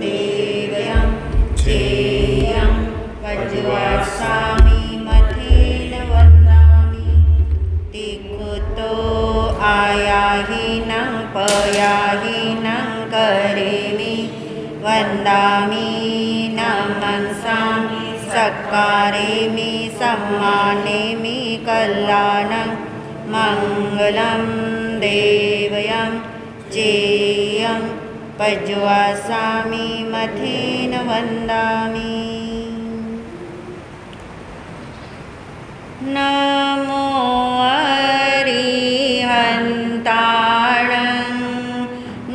देवयं चेयं वज्रवासामि मथेन वन्दामि तिकुतो आयाहीनं पयाहीनं करेमि वन्दामि नमंसामि सत्कारेमि सम्मानेमि कल्याणं मङ्गलं देवयं चेयं पज्वासामि मथेन वन्दामि नमो अरिहन्ताणं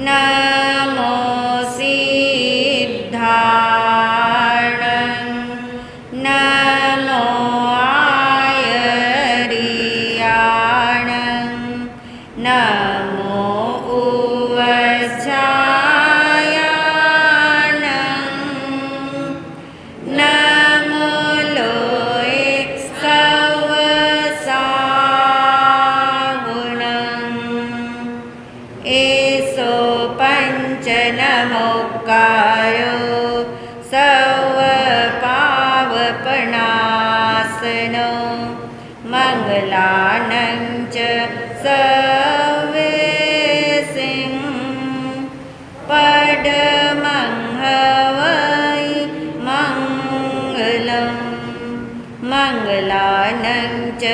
नमो सिद्धाणं नमो आयर्याणं नमो नमोकारो सर्वपावपनाशनो मङ्गलानं च सर्वेसिं पदमं हवै मङ्गलं मङ्गलानं च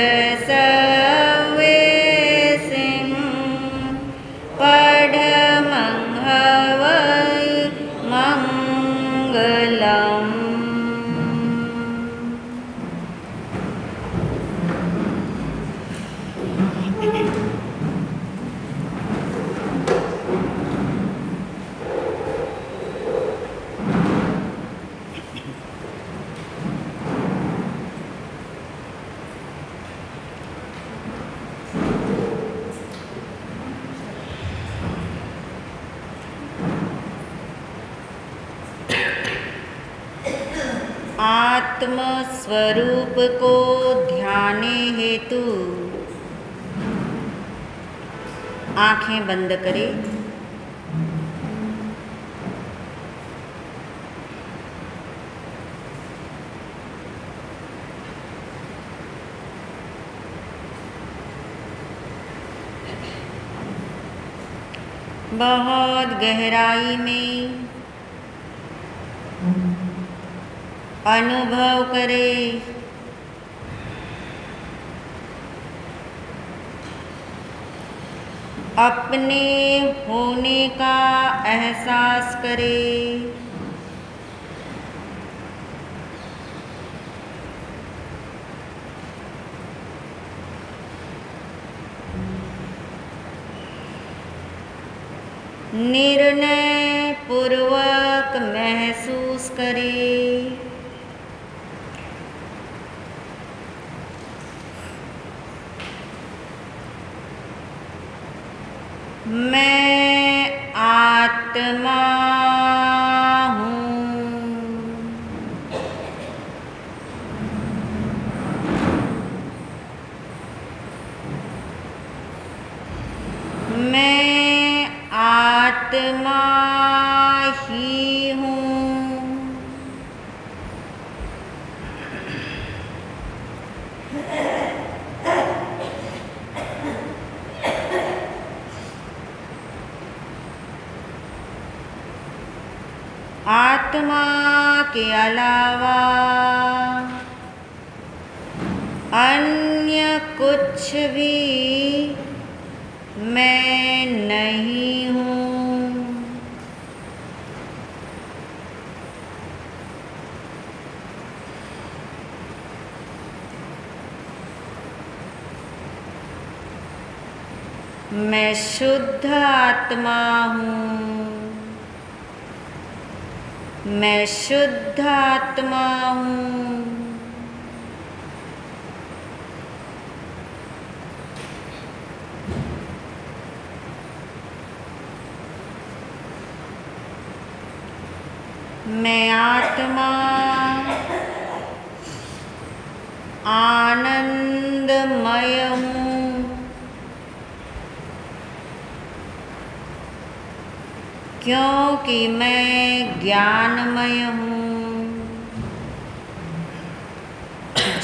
सर्वेसिं पदमं हवै मङ्गलम्। आत्म स्वरूप को ध्याने हेतु आंखें बंद करें। बहुत गहराई में अनुभव करें अपने होने का एहसास करें। निर्णय पूर्वक महसूस करें मैं आत्मा हूँ। मैं आत्मा ही हूँ। आत्मा के अलावा अन्य कुछ भी मैं नहीं हूँ। मैं शुद्ध आत्मा हूँ। मैं शुद्ध आत्मा हूँ। मैं आत्मा आनंदमय हूँ क्योंकि मैं ज्ञानमय हूँ।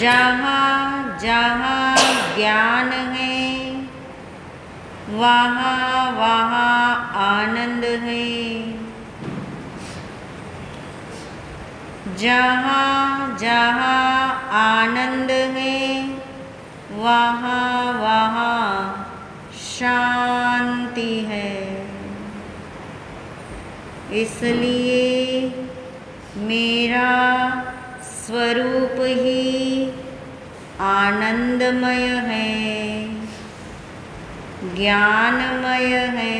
जहाँ जहाँ ज्ञान है वहाँ वहाँ आनंद है। जहाँ जहाँ आनंद है वहाँ वहाँ शांति है। इसलिए मेरा स्वरूप ही आनंदमय है, ज्ञानमय है,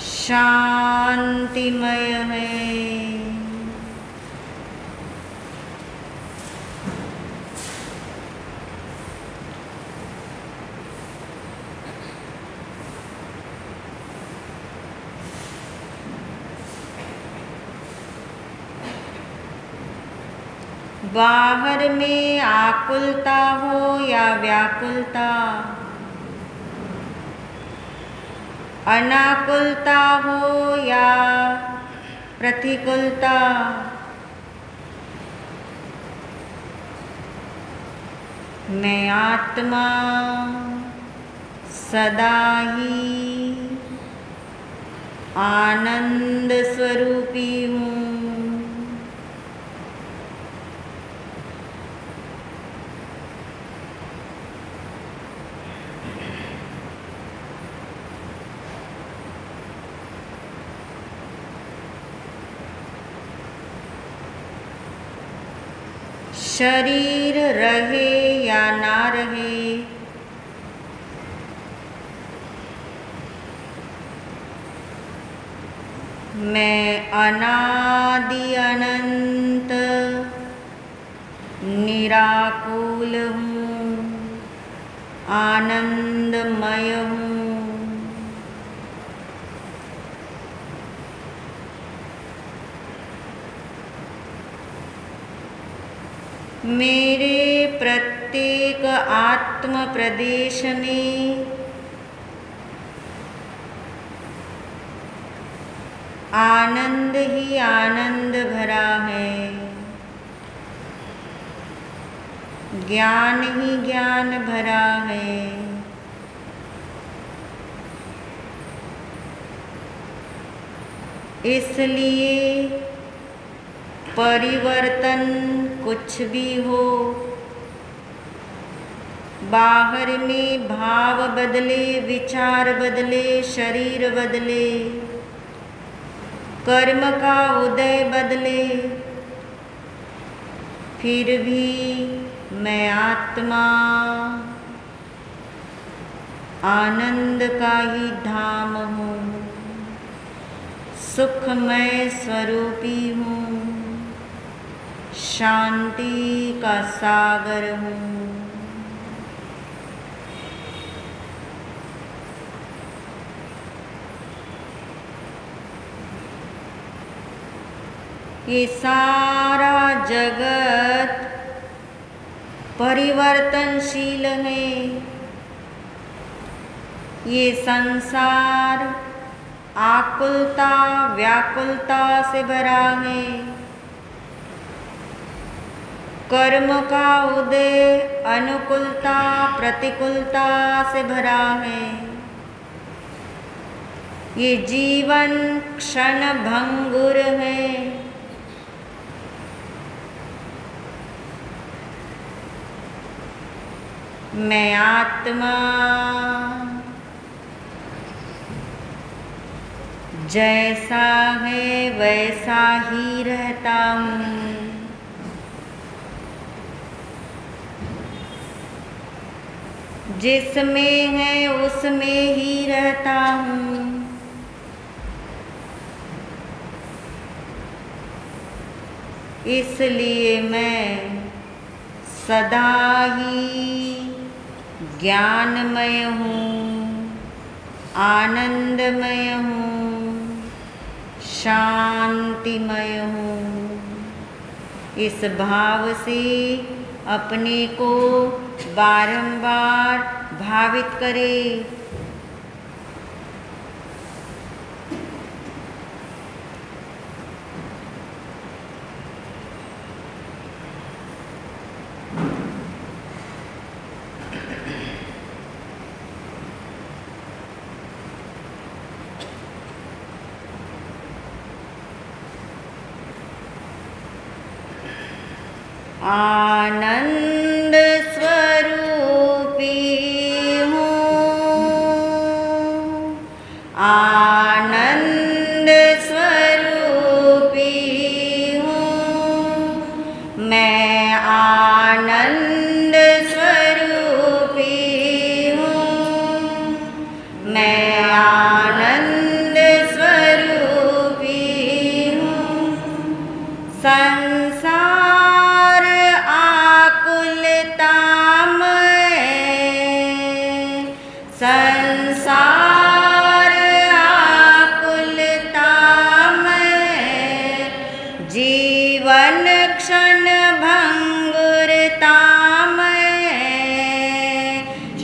शांतिमय है। बाहर में आकुलता हो या व्याकुलता, अनाकुलता हो या प्रतिकूलता, मैं आत्मा सदा ही आनंद स्वरूपी हूँ। शरीर रहे या ना रहे, मैं अनादि अनंत निराकुल हूँ, आनंदमय हूँ। मेरे प्रत्येक आत्म प्रदेश में आनंद ही आनंद भरा है, ज्ञान ही ज्ञान भरा है। इसलिए परिवर्तन कुछ भी हो, बाहर में भाव बदले, विचार बदले, शरीर बदले, कर्म का उदय बदले, फिर भी मैं आत्मा आनंद का ही धाम हूँ, सुखमय स्वरूपी हूँ, शांति का सागर हूँ। ये सारा जगत परिवर्तनशील है। ये संसार आकुलता व्याकुलता से भरा है। कर्म का उदय अनुकूलता प्रतिकूलता से भरा है। ये जीवन क्षण भंगुर है। मैं आत्मा जैसा है वैसा ही रहता हूँ। जिसमें है उसमें ही रहता हूँ। इसलिए मैं सदा ही ज्ञानमय हूँ, आनंदमय हूँ, शांतिमय हूँ। इस भाव से अपने को बारंबार भावित करें। आनंद स्वरूपी हूँ, आनंद स्वरूपी हूँ, मैं आनंद स्वरूपी हूँ, मैं आनंद स्वरूपी हूँ। संसार आकुलता में, संसार आकुलता में, जीवन क्षण भंगुरता में,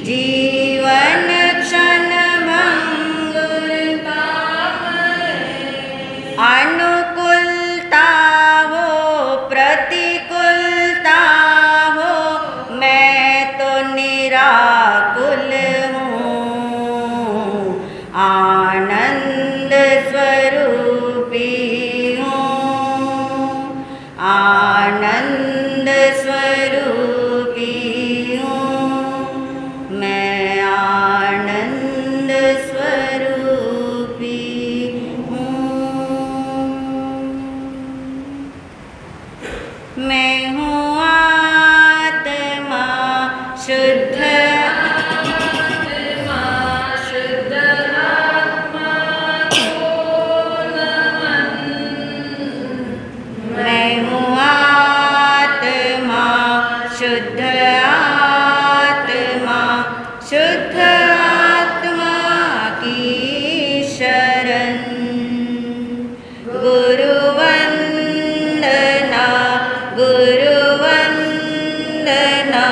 जीवन क्षण भंगुरता में, अनुकूलता हो प्रतिकूलता हो, मैं तो निराकुल हूँ, आनंद स्वरूपी हूँ, आनंद स्वरूपी हूँ, मैं आनंद स्वरूपी हूँ। मैं हूँ आत्मा शुद्ध, मैं हूँ आत्मा शुद्ध आत्मा, शुद्ध आत्मा की शरण। गुरु वंदना, गुरु वंदना,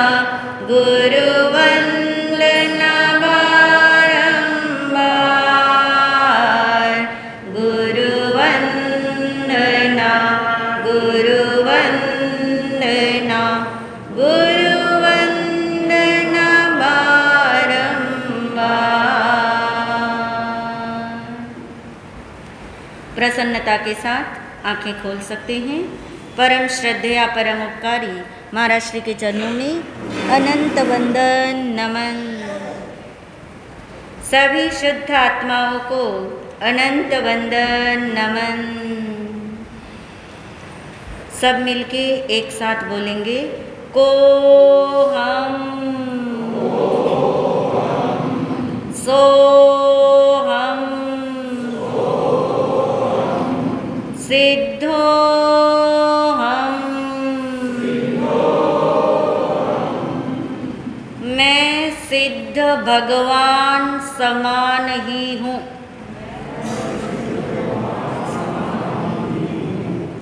गुरु वंदना बारंबार, गुरु वंदना, गुरु वंदना, गुरु वंदना बारंबार। प्रसन्नता के साथ आंखें खोल सकते हैं। परम श्रद्धेय परम उपकारी महाराज श्री के चरणों में अनंत वंदन नमन। सभी शुद्ध आत्माओं को अनंत वंदन नमन। सब मिलके एक साथ बोलेंगे, को हम, सो हम, सिद्धो हम, मैं सिद्ध भगवान समान ही हूँ।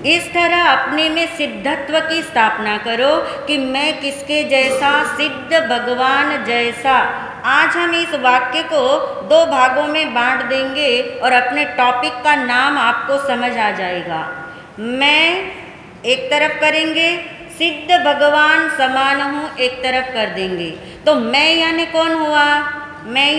इस तरह अपने में सिद्धत्व की स्थापना करो कि मैं किसके जैसा, सिद्ध भगवान जैसा। आज हम इस वाक्य को दो भागों में बांट देंगे और अपने टॉपिक का नाम आपको समझ आ जाएगा। मैं एक तरफ करेंगे, सिद्ध भगवान समान हूँ एक तरफ कर देंगे। तो मैं यानी कौन हुआ? मैं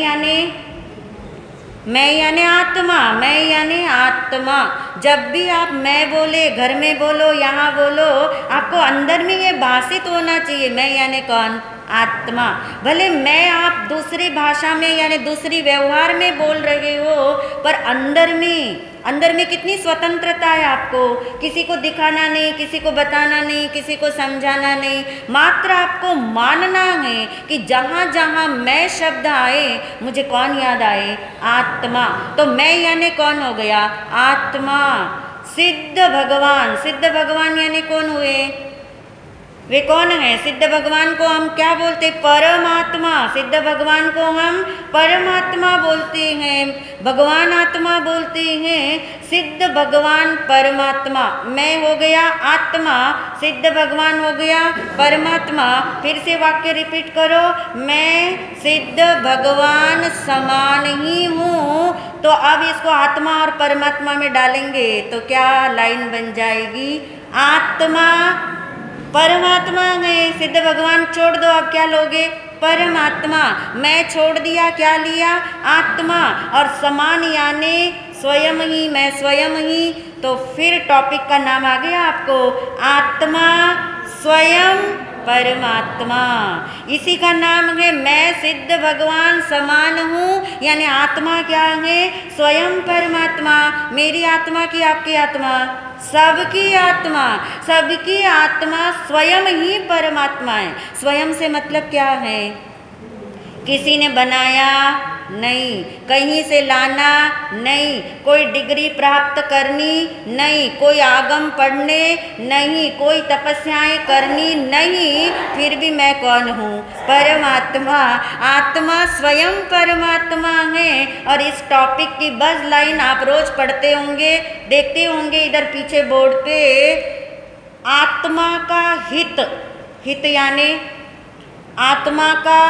यानी आत्मा, मैं यानी आत्मा। जब भी आप मैं बोले, घर में बोलो, यहाँ बोलो, आपको अंदर में ये भाषित होना चाहिए, मैं यानी कौन? आत्मा। भले मैं आप दूसरी भाषा में यानी दूसरी व्यवहार में बोल रहे हो, पर अंदर में कितनी स्वतंत्रता है आपको। किसी को दिखाना नहीं, किसी को बताना नहीं, किसी को समझाना नहीं, मात्र आपको मानना है कि जहाँ जहाँ मैं शब्द आए मुझे कौन याद आए? आत्मा। तो मैं यानी कौन हो गया? आत्मा। सिद्ध भगवान यानी कौन हुए? वे कौन है? सिद्ध भगवान को हम क्या बोलते हैं? परमात्मा। सिद्ध भगवान को हम परमात्मा बोलते हैं, भगवान आत्मा बोलते हैं। सिद्ध भगवान परमात्मा। मैं हो गया आत्मा, सिद्ध भगवान हो गया परमात्मा। फिर से वाक्य रिपीट करो, मैं सिद्ध भगवान समान ही हूँ। तो अब इसको आत्मा और परमात्मा में डालेंगे तो क्या लाइन बन जाएगी? आत्मा परमात्मा है। सिद्ध भगवान छोड़ दो, अब क्या लोगे? परमात्मा। मैं छोड़ दिया, क्या लिया? आत्मा। और समान यानी स्वयं ही, मैं स्वयं ही। तो फिर टॉपिक का नाम आ गया आपको, आत्मा स्वयं परमात्मा। इसी का नाम है मैं सिद्ध भगवान समान हूँ, यानी आत्मा क्या है? स्वयं परमात्मा। मेरी आत्मा की आपकी आत्मा, सबकी आत्मा, सबकी आत्मा स्वयं ही परमात्मा है। स्वयं से मतलब क्या है? किसी ने बनाया नहीं, कहीं से लाना नहीं, कोई डिग्री प्राप्त करनी नहीं, कोई आगम पढ़ने नहीं, कोई तपस्याएं करनी नहीं, फिर भी मैं कौन हूँ? परमात्मा। आत्मा स्वयं परमात्मा है। और इस टॉपिक की बस लाइन आप रोज पढ़ते होंगे, देखते होंगे इधर पीछे बोर्ड पे, आत्मा का हित। हित यानी आत्मा का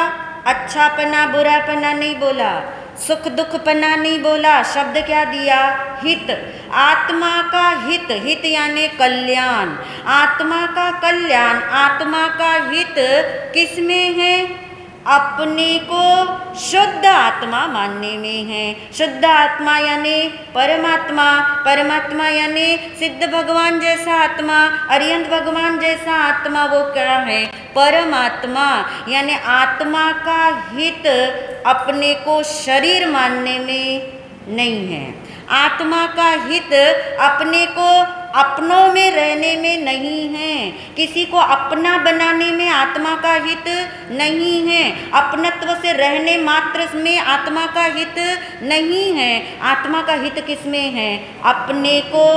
अच्छापना बुरापना नहीं बोला, सुख दुखपना नहीं बोला, शब्द क्या दिया? हित। आत्मा का हित, हित यानी कल्याण, आत्मा का कल्याण, आत्मा का हित किसमें है? अपने को शुद्ध आत्मा मानने में है। शुद्ध आत्मा यानी परमात्मा, परमात्मा यानी सिद्ध भगवान जैसा आत्मा, अरिहंत भगवान जैसा आत्मा, वो क्या है? परमात्मा। यानी आत्मा का हित अपने को शरीर मानने में नहीं है, आत्मा का हित अपने को अपनों में रहने में नहीं है, किसी को अपना बनाने में आत्मा का हित नहीं है, अपनत्व से रहने मात्र में आत्मा का हित नहीं है। आत्मा का हित किसमें है? अपने को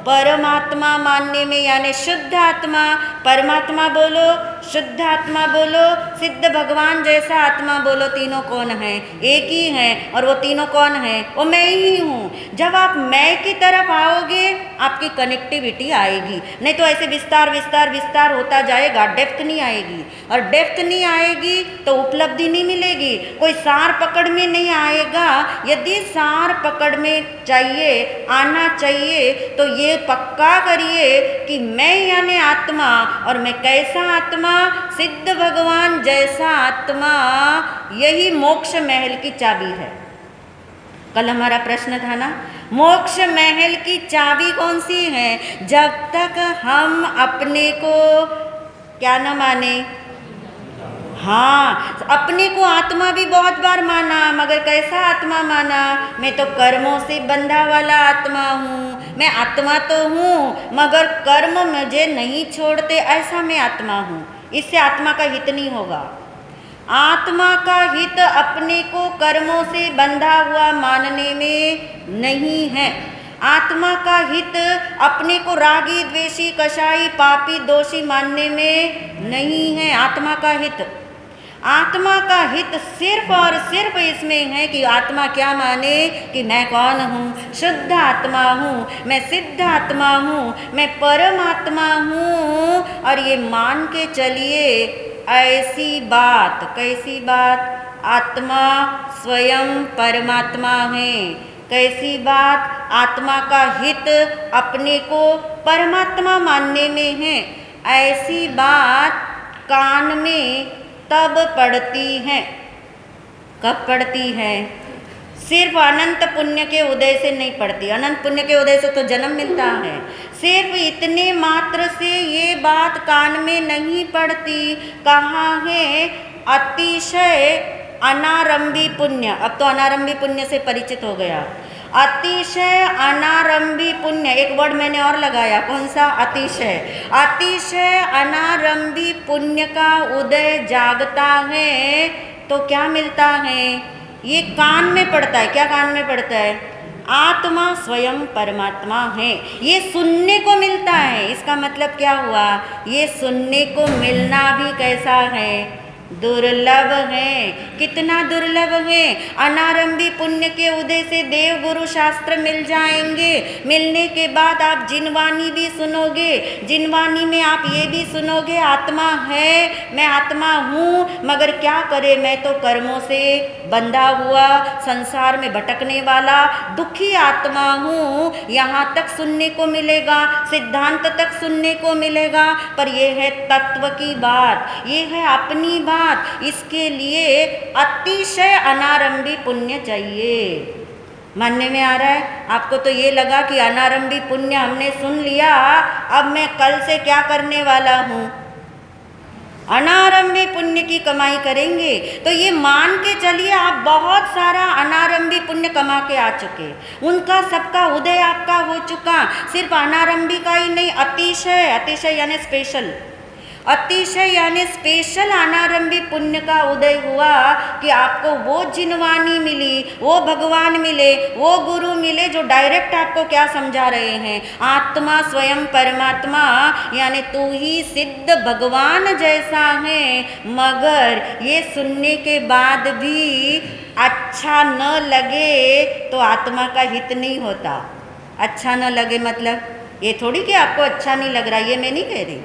परमात्मा मानने में, यानी शुद्ध आत्मा। परमात्मा बोलो, शुद्ध आत्मा बोलो, सिद्ध भगवान जैसा आत्मा बोलो, तीनों कौन है? एक ही है। और वो तीनों कौन है? वो मैं ही हूँ। जब आप मैं की तरफ आओगे आपकी कनेक्टिविटी आएगी, नहीं तो ऐसे विस्तार विस्तार विस्तार होता जाएगा, डेप्थ नहीं आएगी। और डेप्थ नहीं आएगी तो उपलब्धि नहीं मिलेगी, कोई सार पकड़ में नहीं आएगा। यदि सार पकड़ में चाहिए, आना चाहिए, तो ये पक्का करिए कि मैं यानी आत्मा, और मैं कैसा आत्मा? सिद्ध भगवान जैसा आत्मा। यही मोक्ष महल की चाबी है। कल हमारा प्रश्न था ना, मोक्ष महल की चाबी कौन सी है? जब तक हम अपने को क्या न माने, हाँ, अपने को आत्मा भी बहुत बार माना, मगर कैसा आत्मा माना? मैं तो कर्मों से बंधा वाला आत्मा हूँ। मैं आत्मा तो हूँ मगर कर्म मुझे नहीं छोड़ते, ऐसा मैं आत्मा हूँ। इससे आत्मा का हित नहीं होगा। आत्मा का हित अपने को कर्मों से बंधा हुआ मानने में नहीं है। आत्मा का हित अपने को रागी द्वेषी कषाई पापी दोषी मानने में नहीं है। आत्मा का हित, आत्मा का हित सिर्फ और सिर्फ इसमें है कि आत्मा क्या माने कि मैं कौन हूँ? शुद्ध आत्मा हूँ, मैं सिद्ध आत्मा हूँ, मैं परमात्मा हूँ। और ये मान के चलिए, ऐसी बात, कैसी बात? आत्मा स्वयं परमात्मा है। कैसी बात? आत्मा का हित अपने को परमात्मा मानने में है। ऐसी बात कान में तब पड़ती है, कब पड़ती है? सिर्फ अनंत पुण्य के उदय से नहीं पड़ती। अनंत पुण्य के उदय से तो जन्म मिलता है, सिर्फ इतने मात्र से ये बात कान में नहीं पड़ती। कहाँ है? अतिशय अनारंभी पुण्य। अब तो अनारंभी पुण्य से परिचित हो गया। अतिशय अनारंभी पुण्य, एक वर्ड मैंने और लगाया, कौन सा? अतिशय। अतिशय अनारंभी पुण्य का उदय जागता है तो क्या मिलता है? ये कान में पड़ता है। क्या कान में पड़ता है? आत्मा स्वयं परमात्मा है, ये सुनने को मिलता है। इसका मतलब क्या हुआ? ये सुनने को मिलना भी कैसा है? दुर्लभ है। कितना दुर्लभ है? अनारंभी पुण्य के उदय से देव गुरु शास्त्र मिल जाएंगे। मिलने के बाद आप जिनवाणी भी सुनोगे, जिनवाणी में आप ये भी सुनोगे आत्मा है, मैं आत्मा हूँ, मगर क्या करे, मैं तो कर्मों से बंधा हुआ, संसार में भटकने वाला दुखी आत्मा हूँ। यहाँ तक सुनने को मिलेगा, सिद्धांत तक सुनने को मिलेगा, पर यह है तत्व की बात, ये है अपनी बात। इसके लिए अतिशय अनारंभी पुण्य चाहिए। मानने में आ रहा है आपको? तो ये लगा कि अनारंभी पुण्य हमने सुन लिया, अब मैं कल से क्या करने वाला हूँ? अनारंभी पुण्य की कमाई करेंगे। तो ये मान के चलिए आप बहुत सारा अनारंभी पुण्य कमा के आ चुके, उनका सबका उदय आपका हो चुका। सिर्फ अनारंभी का ही नहीं, अतिशय, अतिशय यानी स्पेशल, अतिशय यानी स्पेशल अनारंभी पुण्य का उदय हुआ कि आपको वो जिनवानी मिली, वो भगवान मिले, वो गुरु मिले जो डायरेक्ट आपको क्या समझा रहे हैं, आत्मा स्वयं परमात्मा यानी तू ही सिद्ध भगवान जैसा है। मगर ये सुनने के बाद भी अच्छा न लगे तो आत्मा का हित नहीं होता। अच्छा न लगे मतलब ये थोड़ी कि आपको अच्छा नहीं लग रहा, ये मैं नहीं कह रही।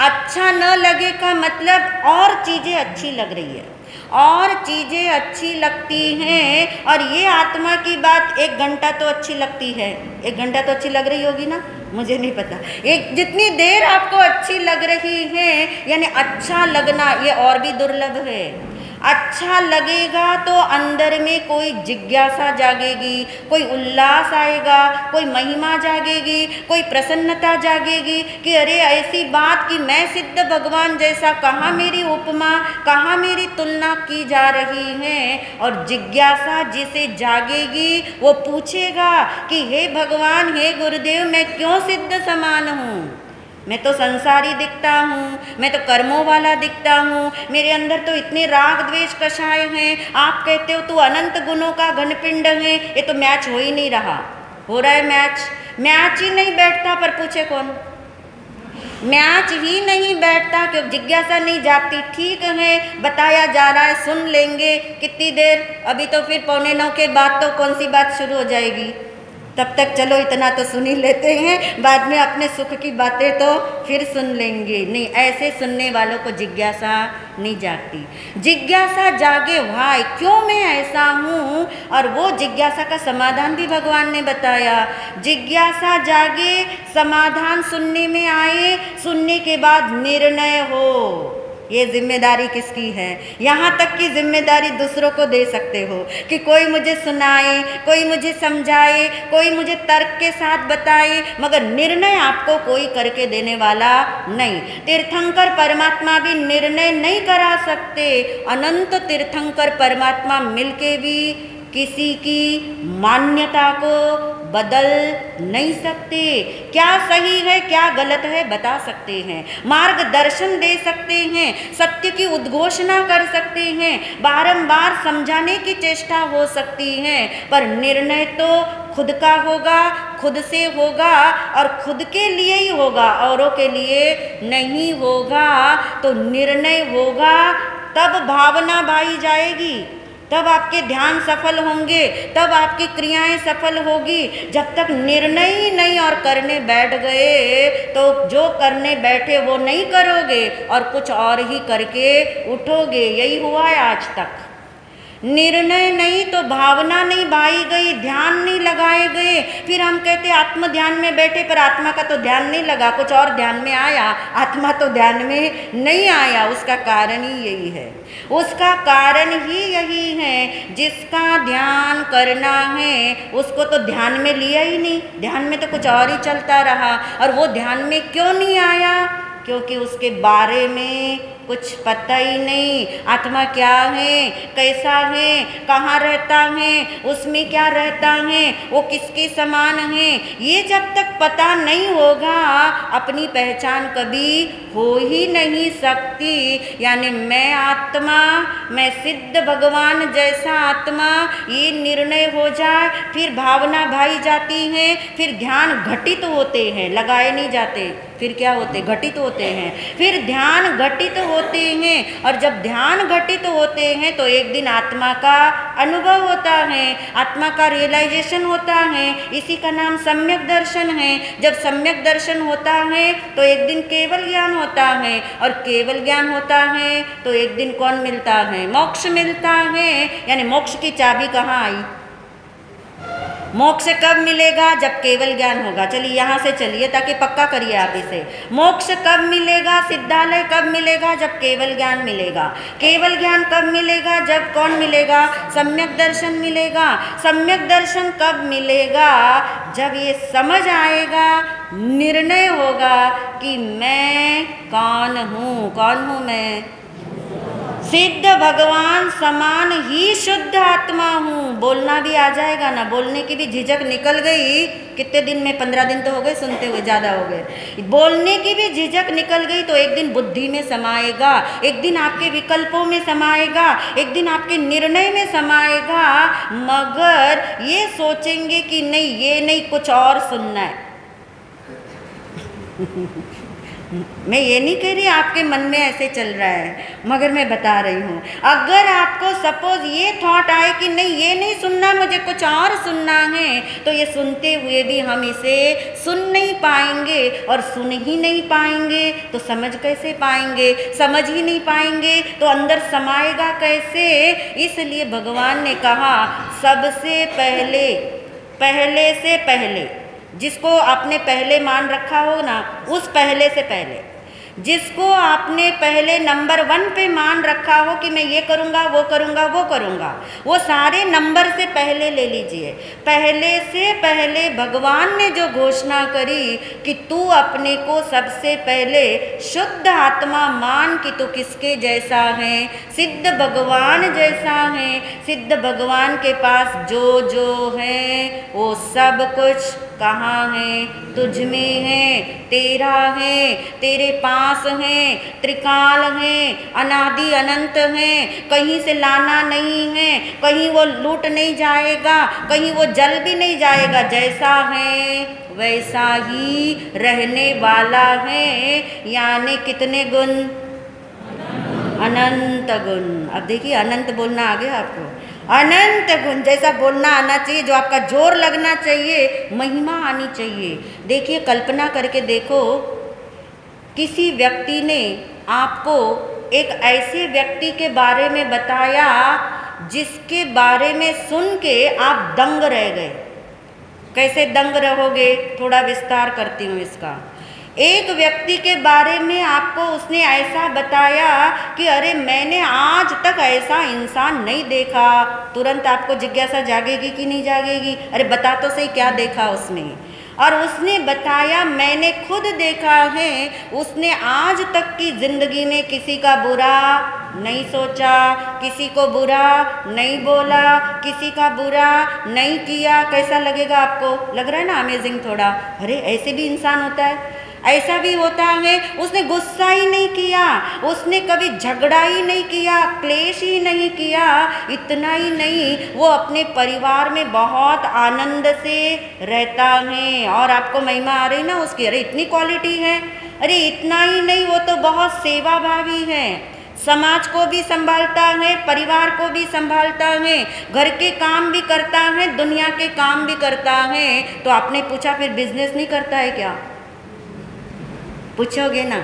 अच्छा न लगे का मतलब और चीज़ें अच्छी लग रही है, और चीज़ें अच्छी लगती हैं। और ये आत्मा की बात 1 घंटा तो अच्छी लगती है, 1 घंटा तो अच्छी लग रही होगी ना, मुझे नहीं पता। एक जितनी देर आपको अच्छी लग रही है यानी अच्छा लगना ये और भी दुर्लभ है। अच्छा लगेगा तो अंदर में कोई जिज्ञासा जागेगी, कोई उल्लास आएगा, कोई महिमा जागेगी, कोई प्रसन्नता जागेगी कि अरे ऐसी बात कि मैं सिद्ध भगवान जैसा, कहाँ मेरी उपमा, कहाँ मेरी तुलना की जा रही है। और जिज्ञासा जिसे जागेगी वो पूछेगा कि हे भगवान, हे गुरुदेव, मैं क्यों सिद्ध समान हूँ? मैं तो संसारी दिखता हूँ, मैं तो कर्मों वाला दिखता हूँ, मेरे अंदर तो इतने राग द्वेष कषाय हैं। आप कहते हो तू अनंत गुणों का घनपिंड है। ये तो मैच हो ही नहीं रहा। हो रहा है मैच ही नहीं बैठता। पर पूछे कौन? मैच ही नहीं बैठता क्यों? जिज्ञासा नहीं जागती। ठीक है, बताया जा रहा है, सुन लेंगे। कितनी देर? अभी तो फिर 8:45 के बाद तो कौन सी बात शुरू हो जाएगी? तब तक चलो इतना तो सुन ही लेते हैं, बाद में अपने सुख की बातें तो फिर सुन लेंगे। नहीं, ऐसे सुनने वालों को जिज्ञासा नहीं जागती। जिज्ञासा जागे, वाह क्यों मैं ऐसा हूँ, और वो जिज्ञासा का समाधान भी भगवान ने बताया। जिज्ञासा जागे, समाधान सुनने में आए, सुनने के बाद निर्णय हो। ये जिम्मेदारी किसकी है? यहाँ तक की जिम्मेदारी दूसरों को दे सकते हो कि कोई मुझे सुनाए, कोई मुझे समझाए, कोई मुझे तर्क के साथ बताए, मगर निर्णय आपको कोई करके देने वाला नहीं। तीर्थंकर परमात्मा भी निर्णय नहीं करा सकते। अनंत तीर्थंकर परमात्मा मिलके भी किसी की मान्यता को बदल नहीं सकते। क्या सही है क्या गलत है बता सकते हैं, मार्गदर्शन दे सकते हैं, सत्य की उद्घोषणा कर सकते हैं, बारंबार समझाने की चेष्टा हो सकती है, पर निर्णय तो खुद का होगा, खुद से होगा और खुद के लिए ही होगा, औरों के लिए नहीं होगा। तो निर्णय होगा तब भावना भाई जाएगी, तब आपके ध्यान सफल होंगे, तब आपकी क्रियाएं सफल होगी। जब तक निर्णय ही नहीं और करने बैठ गए तो जो करने बैठे वो नहीं करोगे और कुछ और ही करके उठोगे। यही हुआ है आज तक। निर्णय नहीं तो भावना नहीं भाई गई, ध्यान नहीं लगाए गए। फिर हम कहते आत्म ध्यान में बैठे, पर आत्मा का तो ध्यान नहीं लगा, कुछ और ध्यान में आया, आत्मा तो ध्यान में नहीं आया। उसका कारण ही यही है, उसका कारण ही यही है। जिसका ध्यान करना है उसको तो ध्यान में लिया ही नहीं, ध्यान में तो कुछ और ही चलता रहा। और वो ध्यान में क्यों नहीं आया? क्योंकि उसके बारे में कुछ पता ही नहीं। आत्मा क्या है, कैसा है, कहाँ रहता है, उसमें क्या रहता है, वो किसके समान है, ये जब तक पता नहीं होगा अपनी पहचान कभी हो ही नहीं सकती। यानी मैं आत्मा, मैं सिद्ध भगवान जैसा आत्मा, ये निर्णय हो जाए, फिर भावना भाई जाती है, फिर ध्यान घटित होते हैं, लगाए नहीं जाते। फिर क्या होते? घटित होते हैं। फिर ध्यान घटित होते हैं, और जब ध्यान घटित होते हैं तो एक दिन आत्मा का अनुभव होता है, आत्मा का रियलाइजेशन होता है। इसी का नाम सम्यक दर्शन है। जब सम्यक दर्शन होता है तो एक दिन केवल ज्ञान होता है, और केवल ज्ञान होता है तो एक दिन कौन मिलता है? मोक्ष मिलता है। यानी मोक्ष की चाबी कहाँ आई? मोक्ष कब मिलेगा? जब केवल ज्ञान होगा। चलिए यहाँ से चलिए ताकि पक्का करिए आप इसे। मोक्ष कब मिलेगा? सिद्धालय कब मिलेगा? जब केवल ज्ञान मिलेगा। केवल ज्ञान कब मिलेगा? जब कौन मिलेगा? सम्यक दर्शन मिलेगा। सम्यक दर्शन कब मिलेगा? जब ये समझ आएगा निर्णय होगा कि मैं कौन हूँ मैं? सिद्ध भगवान समान ही शुद्ध आत्मा हूँ। बोलना भी आ जाएगा ना, बोलने की भी झिझक निकल गई। कितने दिन में? 15 दिन तो हो गए सुनते हुए, ज़्यादा हो गए। बोलने की भी झिझक निकल गई तो एक दिन बुद्धि में समाएगा, एक दिन आपके विकल्पों में समाएगा, एक दिन आपके निर्णय में समाएगा। मगर ये सोचेंगे कि नहीं, ये नहीं, कुछ और सुनना है। मैं ये नहीं कह रही आपके मन में ऐसे चल रहा है, मगर मैं बता रही हूँ, अगर आपको सपोज ये थॉट आए कि नहीं, ये नहीं सुनना, मुझे कुछ और सुनना है, तो ये सुनते हुए भी हम इसे सुन नहीं पाएंगे। और सुन ही नहीं पाएंगे तो समझ कैसे पाएंगे? समझ ही नहीं पाएंगे तो अंदर समाएगा कैसे? इसलिए भगवान ने कहा सबसे पहले, पहले से पहले, जिसको आपने पहले मान रखा हो ना, उस पहले से पहले, जिसको आपने पहले नंबर 1 पे मान रखा हो कि मैं ये करूँगा, वो करूँगा, वो करूँगा, वो सारे नंबर से पहले ले लीजिए। पहले से पहले भगवान ने जो घोषणा करी कि तू अपने को सबसे पहले शुद्ध आत्मा मान कि तू किसके जैसा है? सिद्ध भगवान जैसा है। सिद्ध भगवान के पास जो जो है वो सब कुछ कहाँ है? तुझ में है, तेरा है, तेरे पास है, त्रिकाल है, अनादि अनंत है, कहीं से लाना नहीं है, कहीं वो लूट नहीं जाएगा, कहीं वो जल भी नहीं जाएगा, जैसा है वैसा ही रहने वाला है। यानी कितने गुण? अनंत गुण। अब देखिए, अनंत बोलना आ गया आपको। अनंत गुण जैसा बोलना आना चाहिए, जो आपका जोर लगना चाहिए, महिमा आनी चाहिए। देखिए, कल्पना करके देखो, किसी व्यक्ति ने आपको एक ऐसे व्यक्ति के बारे में बताया जिसके बारे में सुन के आप दंग रह गए। कैसे दंग रहोगे? थोड़ा विस्तार करती हूँ इसका। एक व्यक्ति के बारे में आपको उसने ऐसा बताया कि अरे मैंने आज तक ऐसा इंसान नहीं देखा। तुरंत आपको जिज्ञासा जागेगी कि नहीं जागेगी? अरे बता तो सही, क्या देखा उसने? और उसने बताया मैंने खुद देखा है, उसने आज तक की ज़िंदगी में किसी का बुरा नहीं सोचा, किसी को बुरा नहीं बोला, किसी का बुरा नहीं किया। कैसा लगेगा आपको? लग रहा है ना अमेजिंग थोड़ा? अरे ऐसे भी इंसान होता है, ऐसा भी होता है। उसने गुस्सा ही नहीं किया, उसने कभी झगड़ा ही नहीं किया, क्लेश ही नहीं किया। इतना ही नहीं, वो अपने परिवार में बहुत आनंद से रहता है। और आपको महिमा आ रही ना उसकी? अरे इतनी क्वालिटी है। अरे इतना ही नहीं, वो तो बहुत सेवाभावी है, समाज को भी संभालता है, परिवार को भी संभालता है, घर के काम भी करता है, दुनिया के काम भी करता है। तो आपने पूछा फिर बिजनेस नहीं करता है क्या? पूछोगे ना?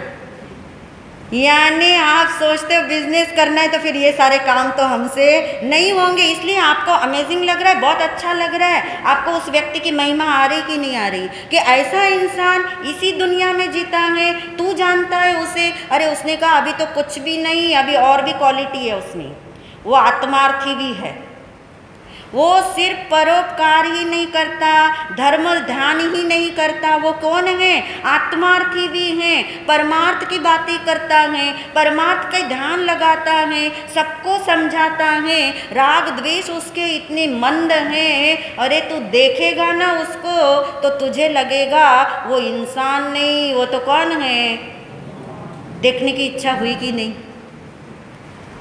यानी आप सोचते हो बिजनेस करना है तो फिर ये सारे काम तो हमसे नहीं होंगे। इसलिए आपको अमेजिंग लग रहा है, बहुत अच्छा लग रहा है। आपको उस व्यक्ति की महिमा आ रही कि नहीं आ रही कि ऐसा इंसान इसी दुनिया में जीता है, तू जानता है उसे? अरे उसने कहा अभी तो कुछ भी नहीं, अभी और भी क्वालिटी है उसमें। वो आत्मार्थी भी है, वो सिर्फ परोपकार ही नहीं करता, धर्म ध्यान ही नहीं करता। वो कौन है? आत्मार्थी भी है, परमार्थ की बातें करता है, परमार्थ का ध्यान लगाता है, सबको समझाता है। राग द्वेष उसके इतने मंद हैं, अरे तू देखेगा ना उसको तो तुझे लगेगा वो इंसान नहीं, वो तो कौन है? देखने की इच्छा हुई कि नहीं?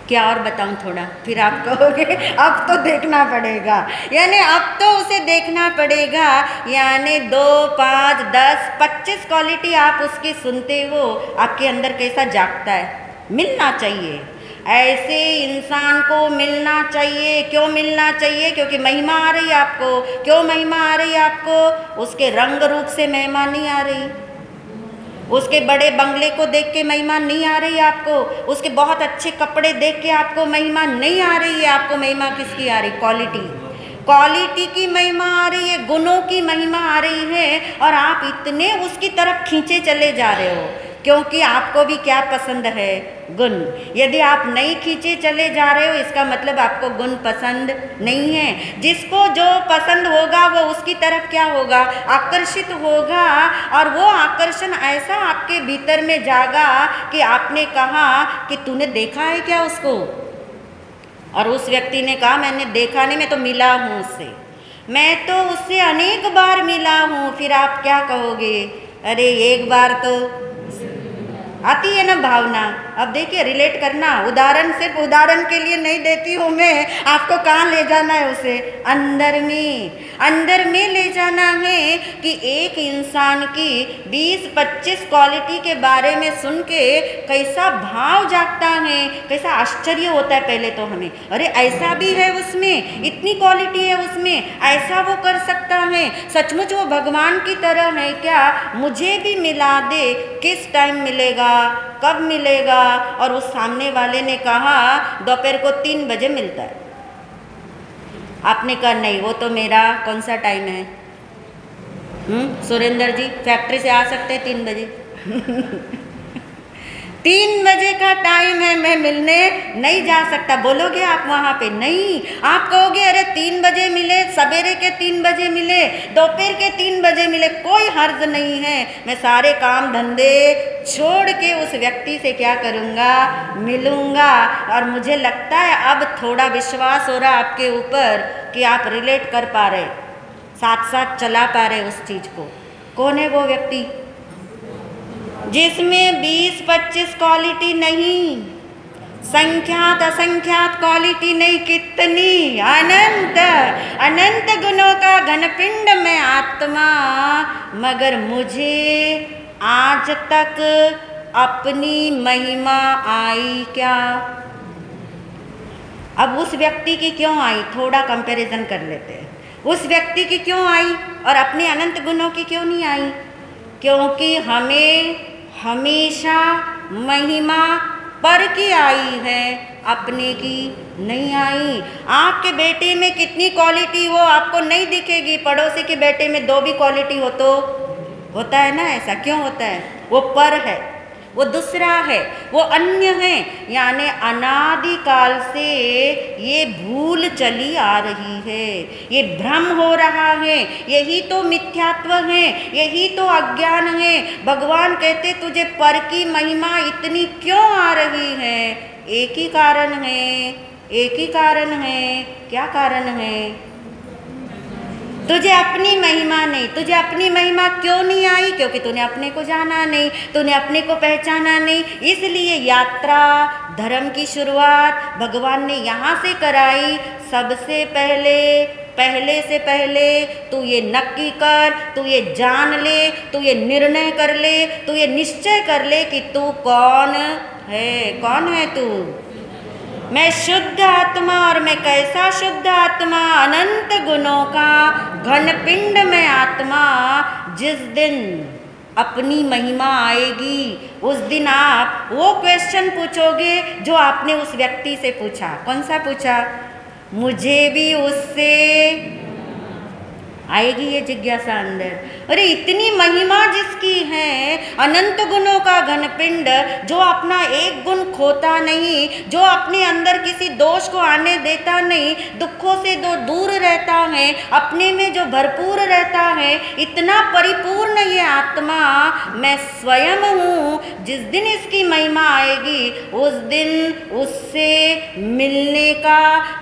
क्या और बताऊं थोड़ा? फिर आप कहोगे अब तो देखना पड़ेगा, यानी अब तो उसे देखना पड़ेगा। यानी 2, 5, 10, 25 क्वालिटी आप उसकी सुनते हो, आपके अंदर कैसा जागता है? मिलना चाहिए, ऐसे इंसान को मिलना चाहिए। क्यों मिलना चाहिए? क्योंकि महिमा आ रही है आपको। क्यों महिमा आ रही है आपको? उसके रंग रूप से महिमा नहीं आ रही, उसके बड़े बंगले को देख के महिमा नहीं आ रही है आपको, उसके बहुत अच्छे कपड़े देख के आपको महिमा नहीं आ रही है। आपको महिमा किसकी आ रही? क्वालिटी, क्वालिटी की महिमा आ रही है, गुणों की महिमा आ रही है। और आप इतने उसकी तरफ खींचे चले जा रहे हो, क्योंकि आपको भी क्या पसंद है? गुण। यदि आप नहीं खींचे चले जा रहे हो, इसका मतलब आपको गुण पसंद नहीं है। जिसको जो पसंद होगा वो उसकी तरफ क्या होगा, आकर्षित होगा। और वो आकर्षण ऐसा आपके भीतर में जागा कि आपने कहा कि तूने देखा है क्या उसको, और उस व्यक्ति ने कहा मैंने देखा नहीं, मैं तो मिला हूँ उससे, मैं तो उससे अनेक बार मिला हूँ। फिर आप क्या कहोगे, अरे एक बार तो आती है ना भावना। अब देखिए रिलेट करना, उदाहरण सिर्फ उदाहरण के लिए नहीं देती हूँ मैं, आपको कहाँ ले जाना है उसे, अंदर में ले जाना है कि एक इंसान की 20-25 क्वालिटी के बारे में सुन के कैसा भाव जागता है, कैसा आश्चर्य होता है। पहले तो हमें अरे ऐसा भी है उसमें, इतनी क्वालिटी है उसमें, ऐसा वो कर सकता है, सचमुच वो भगवान की तरह है क्या, मुझे भी मिला दे, किस टाइम मिलेगा, कब मिलेगा। और उस सामने वाले ने कहा दोपहर को 3 बजे मिलता है। आपने कहा नहीं वो तो मेरा कौन सा टाइम है, सुरेंद्र जी फैक्ट्री से आ सकते हैं 3 बजे 3 बजे का टाइम है, मैं मिलने नहीं जा सकता। बोलोगे आप वहाँ पे, नहीं, आप कहोगे अरे 3 बजे मिले, सवेरे के 3 बजे मिले, दोपहर के 3 बजे मिले, कोई हर्ज नहीं है, मैं सारे काम धंधे छोड़ के उस व्यक्ति से क्या करूँगा, मिलूँगा। और मुझे लगता है अब थोड़ा विश्वास हो रहा आपके ऊपर कि आप रिलेट कर पा रहे, साथ साथ चला पा रहे उस चीज़ को। कौन है वो व्यक्ति जिसमें 20-25 क्वालिटी नहीं, संख्यात असंख्यात क्वालिटी नहीं, कितनी अनंत गुणों का घनपिंड में आत्मा, मगर मुझे आज तक अपनी महिमा आई क्या। अब उस व्यक्ति की क्यों आई, थोड़ा कंपैरिजन कर लेते हैं। उस व्यक्ति की क्यों आई और अपने अनंत गुणों की क्यों नहीं आई, क्योंकि हमें हमेशा महिमा पर की आई है, अपने की नहीं आई। आपके बेटे में कितनी क्वालिटी हो आपको नहीं दिखेगी, पड़ोसी के बेटे में 2 भी क्वालिटी हो तो होता है ना, ऐसा क्यों होता है, वो पर है, वो दूसरा है, वो अन्य है। यानी अनादिकाल से ये भूल चली आ रही है, ये भ्रम हो रहा है, यही तो मिथ्यात्व है, यही तो अज्ञान है। भगवान कहते तुझे पर की महिमा इतनी क्यों आ रही है, एक ही कारण है, एक ही कारण है। क्या कारण है, तुझे अपनी महिमा नहीं। तुझे अपनी महिमा क्यों नहीं आई, क्योंकि तूने अपने को जाना नहीं, तूने अपने को पहचाना नहीं। इसलिए यात्रा धर्म की शुरुआत भगवान ने यहाँ से कराई। सबसे पहले से पहले तू ये नक्की कर, तू ये जान ले, तू ये निर्णय कर ले, तू ये निश्चय कर ले कि तू कौन है। कौन है तू, मैं शुद्ध आत्मा। और मैं कैसा शुद्ध आत्मा, अनंत गुणों का घन पिंड में आत्मा। जिस दिन अपनी महिमा आएगी उस दिन आप वो क्वेश्चन पूछोगे जो आपने उस व्यक्ति से पूछा। कौन सा पूछा, मुझे भी उससे आएगी ये जिज्ञासा अंदर। अरे इतनी महिमा जिसकी है, अनंत गुणों का घनपिंड, जो अपना एक गुण खोता नहीं, जो अपने अंदर किसी दोष को आने देता नहीं, दुखों से दूर रहता है, अपने में जो भरपूर रहता है, इतना परिपूर्ण ये आत्मा मैं स्वयं हूँ। जिस दिन इसकी महिमा आएगी उस दिन उससे मिलने का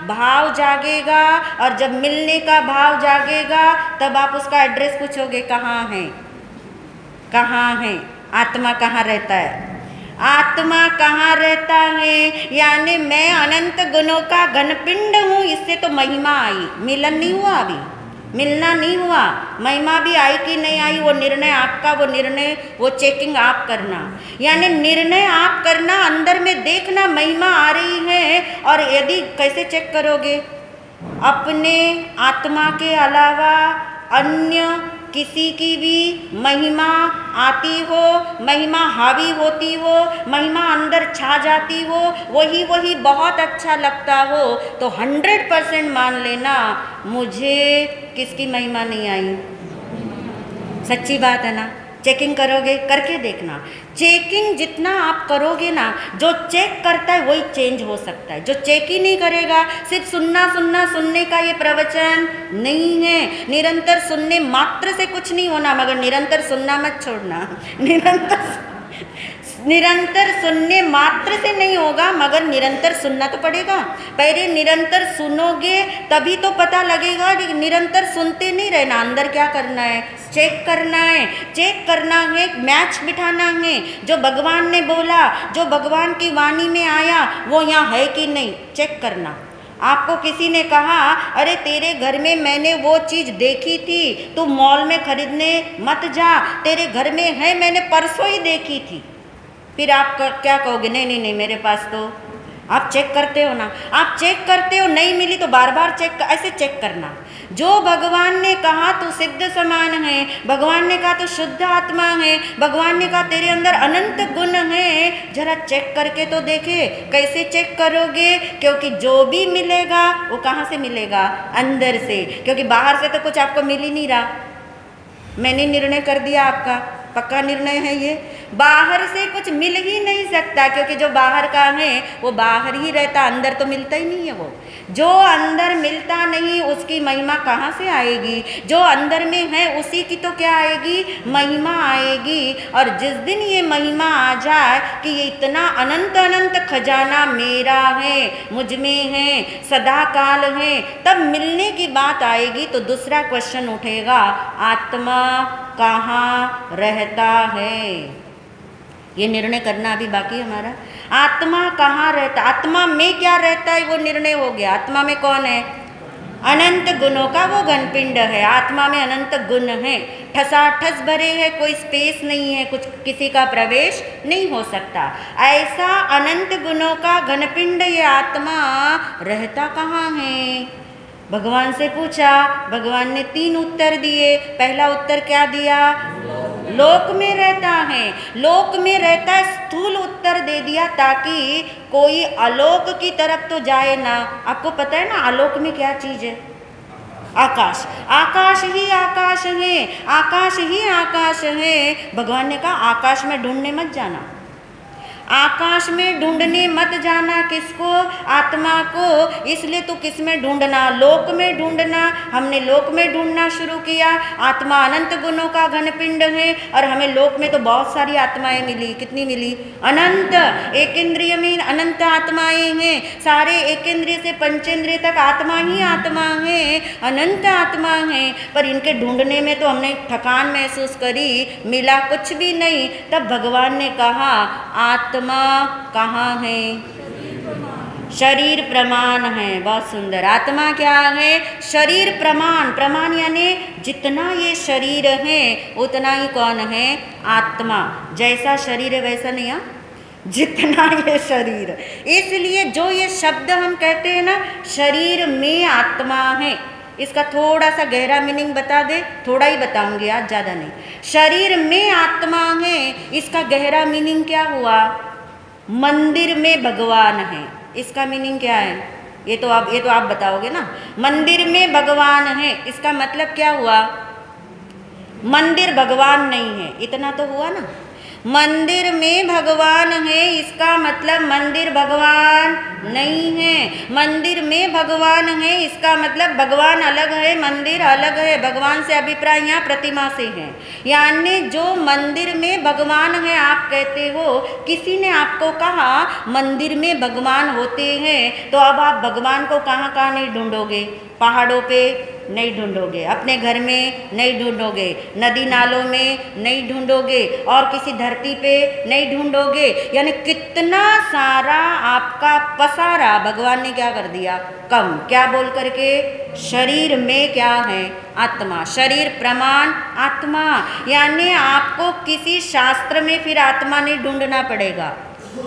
भाव जागेगा। और जब मिलने का भाव जागेगा तब आप उसका एड्रेस पूछोगे, कहाँ है, कहाँ है आत्मा, कहाँ रहता है, आत्मा कहाँ रहता है। यानी मैं अनंत गुणों का घनपिंड हूँ। इससे तो महिमा आई, मिलन नहीं हुआ, अभी मिलना नहीं हुआ, महिमा भी आई कि नहीं आई वो निर्णय आपका, वो निर्णय, वो चेकिंग आप करना। यानी निर्णय आप करना, अंदर में देखना महिमा आ रही है। और यदि कैसे चेक करोगे, अपने आत्मा के अलावा अन्य किसी की भी महिमा आती हो, महिमा हावी होती हो, महिमा अंदर छा जाती हो, वही बहुत अच्छा लगता हो, तो 100% मान लेना मुझे किसकी महिमा नहीं आई। सच्ची बात है ना, चेकिंग करोगे, करके देखना। चेकिंग जितना आप करोगे ना, जो चेक करता है वही चेंज हो सकता है। जो चेक ही नहीं करेगा, सिर्फ सुनने का ये प्रवचन नहीं है। निरंतर सुनने मात्र से कुछ नहीं होना, मगर निरंतर सुनना मत छोड़ना। निरंतर सुनने मात्र से नहीं होगा, मगर निरंतर सुनना तो पड़ेगा। पहले निरंतर सुनोगे तभी तो पता लगेगा। निरंतर सुनते नहीं रहना, अंदर क्या करना है, चेक करना है। चेक करना है, मैच बिठाना है। जो भगवान ने बोला, जो भगवान की वाणी में आया, वो यहाँ है कि नहीं, चेक करना। आपको किसी ने कहा, अरे तेरे घर में मैंने वो चीज़ देखी थी, तू मॉल में खरीदने मत जा, तेरे घर में है, मैंने परसों ही देखी थी। फिर आप क्या कहोगे, नहीं नहीं नहीं मेरे पास तो। आप चेक करते हो ना, आप चेक करते हो, नहीं मिली तो बार बार चेक, ऐसे चेक करना। जो भगवान ने कहा तू सिद्ध समान है, भगवान ने कहा तू शुद्ध आत्मा है, भगवान ने कहा तेरे अंदर अनंत गुण है, जरा चेक करके तो देखे। कैसे चेक करोगे? क्योंकि जो भी मिलेगा वो कहाँ से मिलेगा, अंदर से। क्योंकि बाहर से तो कुछ आपको मिल ही नहीं रहा। मैंने निर्णय कर दिया, आपका पक्का निर्णय है ये, बाहर से कुछ मिल ही नहीं सकता। क्योंकि जो बाहर का है वो बाहर ही रहता, अंदर तो मिलता ही नहीं है। वो जो अंदर मिलता नहीं उसकी महिमा कहाँ से आएगी? जो अंदर में है उसी की तो क्या आएगी, महिमा आएगी। और जिस दिन ये महिमा आ जाए कि ये इतना अनंत अनंत खजाना मेरा है, मुझ में है, सदा काल है, तब मिलने की बात आएगी। तो दूसरा क्वेश्चन उठेगा, आत्मा कहाँ रहता है? ये निर्णय करना अभी बाकी हमारा। आत्मा कहाँ रहता, आत्मा में क्या रहता है, वो निर्णय हो गया। आत्मा में कौन है? अनंत गुणों का वो घनपिंड है। आत्मा में अनंत गुण है, ठसाठस भरे है, कोई स्पेस नहीं है, कुछ किसी का प्रवेश नहीं हो सकता। ऐसा अनंत गुणों का घनपिंड ये आत्मा रहता कहाँ है? भगवान से पूछा, भगवान ने 3 उत्तर दिए। पहला उत्तर क्या दिया? लोक में रहता है, लोक में रहता है, स्थूल उत्तर दे दिया ताकि कोई आलोक की तरफ तो जाए ना। आपको पता है ना आलोक में क्या चीज़ है? आकाश। आकाश ही आकाश है, आकाश ही आकाश है। भगवान ने कहा आकाश में ढूंढने मत जाना, आकाश में ढूंढने मत जाना। किसको? आत्मा को। इसलिए तो किस में ढूंढना? लोक में ढूंढना। हमने लोक में ढूंढना शुरू किया। आत्मा अनंत गुणों का घनपिंड है और हमें लोक में तो बहुत सारी आत्माएं मिली। कितनी मिली? अनंत। एक इंद्रिय में अनंत आत्माएं हैं। सारे एक इंद्रिय से पंचेंद्रिय तक आत्मा ही आत्मा है, अनंत आत्मा है। पर इनके ढूंढने में तो हमने थकान महसूस करी, मिला कुछ भी नहीं। तब भगवान ने कहा आत्मा कहाँ है? शरीर प्रमाण है। बहुत सुंदर। आत्मा क्या है? शरीर प्रमाण। प्रमाण यानी जितना ये शरीर है उतना ही कौन है? आत्मा। जैसा शरीर है वैसा नहीं है, जितना ये शरीर। इसलिए जो ये शब्द हम कहते हैं ना, शरीर में आत्मा है, इसका थोड़ा सा गहरा मीनिंग बता दे। थोड़ा ही बताऊंगी आज, ज़्यादा नहीं। शरीर में आत्मा है, इसका गहरा मीनिंग क्या हुआ? मंदिर में भगवान है। इसका मीनिंग क्या है? ये तो आप बताओगे ना। मंदिर में भगवान है, इसका मतलब क्या हुआ? मंदिर भगवान नहीं है, इतना तो हुआ ना। मंदिर में भगवान है, इसका मतलब मंदिर भगवान नहीं है। मंदिर में भगवान है, इसका मतलब भगवान अलग है, मंदिर अलग है। भगवान से अभिप्राय यहाँ प्रतिमा से है। यानी जो मंदिर में भगवान है आप कहते हो, किसी ने आपको कहा मंदिर में भगवान होते हैं, तो अब आप भगवान को कहाँ कहाँ नहीं ढूंढोगे? पहाड़ों पे नहीं ढूंढोगे, अपने घर में नहीं ढूंढोगे, नदी नालों में नहीं ढूंढोगे, और किसी धरती पे नहीं ढूंढोगे। यानी कितना सारा आपका पसारा भगवान ने क्या कर दिया? कम। क्या बोल करके? शरीर में क्या है? आत्मा। शरीर प्रमाण आत्मा। यानी आपको किसी शास्त्र में फिर आत्मा नहीं ढूंढना पड़ेगा,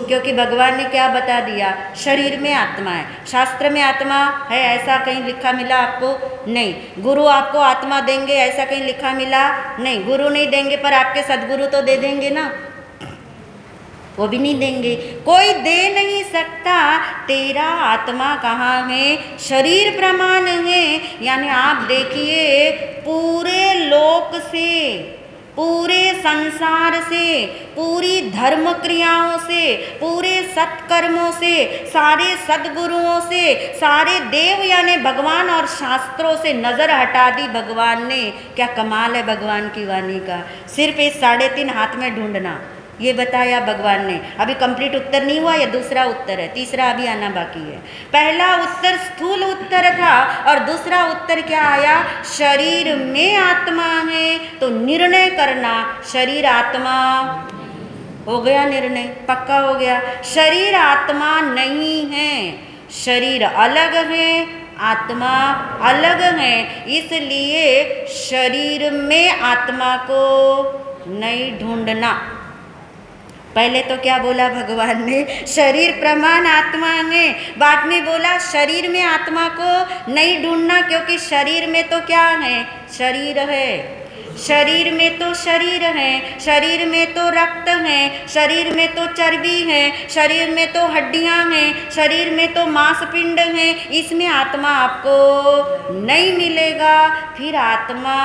क्योंकि भगवान ने क्या बता दिया? शरीर में आत्मा है। शास्त्र में आत्मा है ऐसा कहीं लिखा मिला आपको? नहीं। गुरु आपको आत्मा देंगे ऐसा कहीं लिखा मिला? नहीं। गुरु नहीं देंगे पर आपके सदगुरु तो दे देंगे ना, वो भी नहीं देंगे। कोई दे नहीं सकता। तेरा आत्मा कहाँ है? शरीर प्रमाण है। यानी आप देखिए पूरे लोक से, पूरे संसार से, पूरी धर्म क्रियाओं से, पूरे सत्कर्मों से, सारे सद्गुरुओं से, सारे देव यानी भगवान और शास्त्रों से नज़र हटा दी भगवान ने। क्या कमाल है भगवान की वाणी का। सिर्फ इस 3.5 हाथ में ढूंढना, ये बताया भगवान ने। अभी कंप्लीट उत्तर नहीं हुआ, यह दूसरा उत्तर है, तीसरा अभी आना बाकी है। पहला उत्तर स्थूल उत्तर था और दूसरा उत्तर क्या आया, शरीर में आत्मा है तो निर्णय करना। शरीर आत्मा हो गया, निर्णय पक्का हो गया। शरीर आत्मा नहीं है, शरीर अलग है, आत्मा अलग है, इसलिए शरीर में आत्मा को नहीं ढूंढना। पहले तो क्या बोला भगवान ने, शरीर प्रमाण आत्मा है। बाद में बोला शरीर में आत्मा को नहीं ढूंढना, क्योंकि शरीर में तो क्या है, शरीर है। शरीर में तो शरीर है, शरीर में तो रक्त है, शरीर में तो चर्बी है, शरीर में तो हड्डियां हैं, शरीर में तो मांसपिंड है। इसमें आत्मा आपको नहीं मिलेगा। फिर आत्मा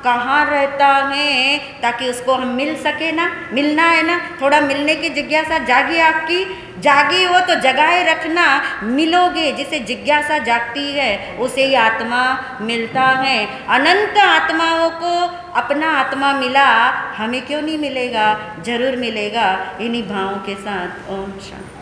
कहाँ रहता है, ताकि उसको हम मिल सके ना, मिलना है ना, थोड़ा मिलने की जिज्ञासा जागी आपकी, जागी हो तो जगाए रखना, मिलोगे। जिसे जिज्ञासा जागती है उसे ही आत्मा मिलता है। अनंत आत्माओं को अपना आत्मा मिला, हमें क्यों नहीं मिलेगा, जरूर मिलेगा। इन्हीं भावों के साथ ओम शांति।